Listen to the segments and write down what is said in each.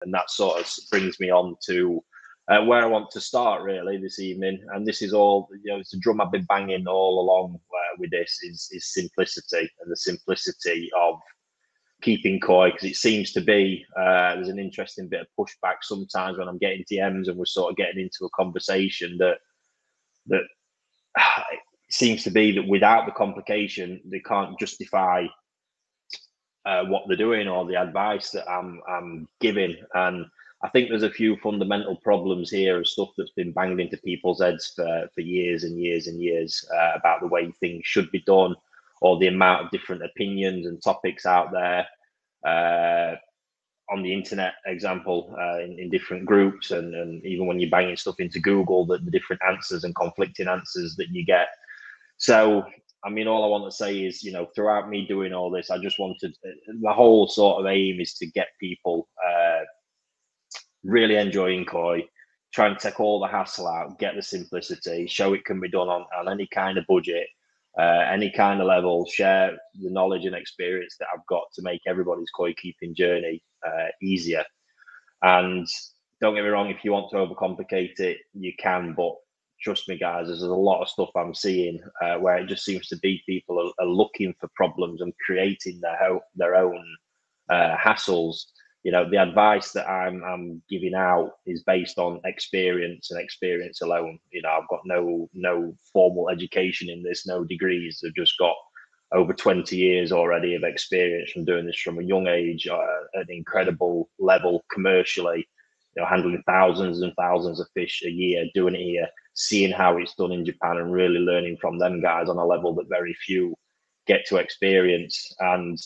And that sort of brings me on to where I want to start really this evening. And this is all, it's a drum I've been banging all along with this is simplicity, and the simplicity of keeping koi, because it seems to be there's an interesting bit of pushback sometimes when I'm getting DMs and we're sort of getting into a conversation that it seems to be that without the complication they can't justify what they're doing or the advice that I'm giving. And I think there's a few fundamental problems here of stuff that's been banged into people's heads for years and years and years about the way things should be done, or the amount of different opinions and topics out there on the internet, example, in different groups, and even when you're banging stuff into Google, the different answers and conflicting answers that you get. So, I mean, all I want to say is, throughout me doing all this, I just wanted, the whole sort of aim is to get people really enjoying koi, try and take all the hassle out, get the simplicity, show it can be done on any kind of budget, any kind of level, share the knowledge and experience that I've got to make everybody's koi keeping journey easier. And don't get me wrong, if you want to overcomplicate it, you can, but trust me, guys, there's a lot of stuff I'm seeing where it just seems to be people are looking for problems and creating their own hassles. The advice that I'm giving out is based on experience and experience alone. I've got no formal education in this, no degrees. I've just got over 20 years already of experience from doing this from a young age at an incredible level commercially. Handling thousands and thousands of fish a year, doing it here, seeing how it's done in Japan, and really learning from them guys on a level that very few get to experience. And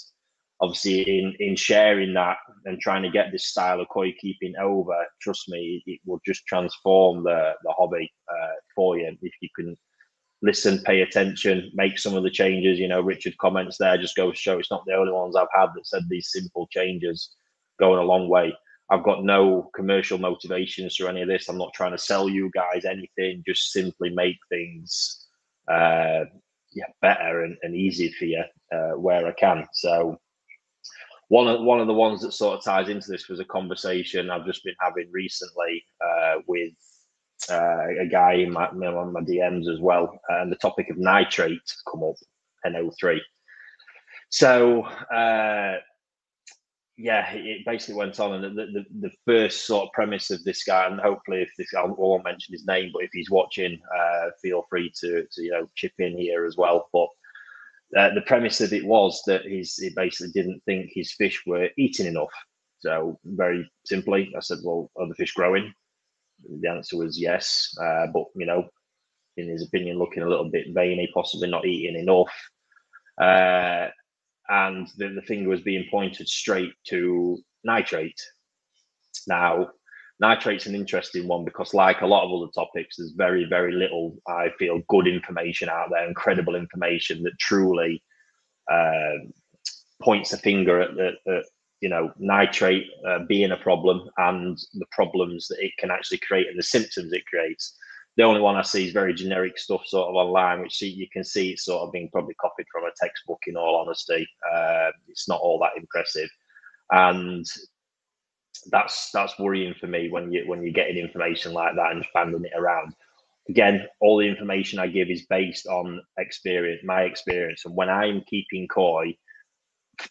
obviously in sharing that and trying to get this style of koi keeping over, trust me, it will just transform the hobby for you if you can listen, pay attention, make some of the changes. Richard comments there just goes to show it's not the only ones I've had that said these simple changes going a long way. I've got no commercial motivations through any of this. I'm not trying to sell you guys anything, just simply make things better and easier for you where I can. So one of the ones that sort of ties into this was a conversation I've just been having recently with a guy in my DMs as well, and the topic of nitrate come up, NO3. So it basically went on, and the first sort of premise of this guy, and hopefully if this, I won't mention his name, but if he's watching, feel free to chip in here as well. But the premise of it was that he basically didn't think his fish were eating enough. So very simply, I said, well, are the fish growing? The answer was yes, but in his opinion, looking a little bit veiny, possibly not eating enough. And the finger was being pointed straight to nitrate. Now, nitrate's an interesting one because, like a lot of other topics, there's very, very little, I feel, good information out there, incredible information that truly points a finger at nitrate being a problem and the problems that it can actually create and the symptoms it creates. The only one I see is very generic stuff sort of online, which you can see it's sort of being probably copied from a textbook, in all honesty. It's not all that impressive. And that's worrying for me when you're getting information like that and banding it around. Again, all the information I give is based on experience, my experience. And when I'm keeping koi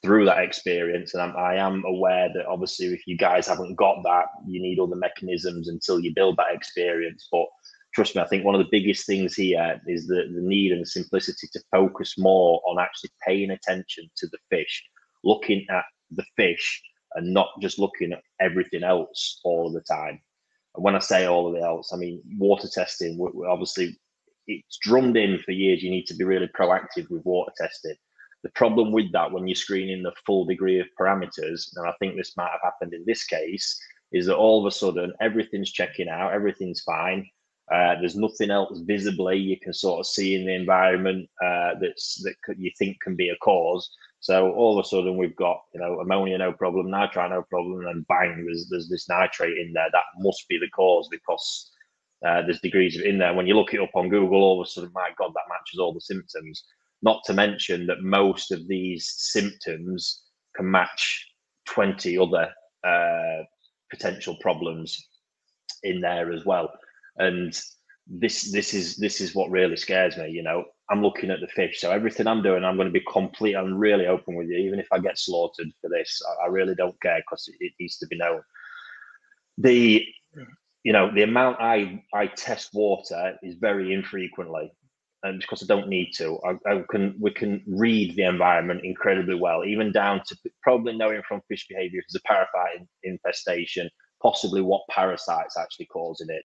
through that experience, and I am aware that obviously if you guys haven't got that, you need other mechanisms until you build that experience. But trust me, I think one of the biggest things here is the need and the simplicity to focus more on actually paying attention to the fish, looking at the fish and not just looking at everything else all the time. And when I say all of the else, I mean water testing. Obviously, it's drummed in for years. You need to be really proactive with water testing. The problem with that, when you're screening the full degree of parameters, and I think this might have happened in this case, is that all of a sudden everything's checking out, everything's fine. There's nothing else visibly you can sort of see in the environment that you think can be a cause. So all of a sudden we've got ammonia no problem, nitrite no problem, and bang, there's this nitrate in there. That must be the cause because there's degrees of it in there. When you look it up on Google, all of a sudden, my God, that matches all the symptoms. Not to mention that most of these symptoms can match 20 other potential problems in there as well. And this is what really scares me. You know, I'm looking at the fish, so everything I'm doing, I'm going to be complete. I'm really open with you, even if I get slaughtered for this. I really don't care, because it needs to be known. The amount I test water is very infrequently, and because I don't need to. We can read the environment incredibly well, even down to probably knowing from fish behavior if there's a parasite infestation, possibly what parasite's actually causing it.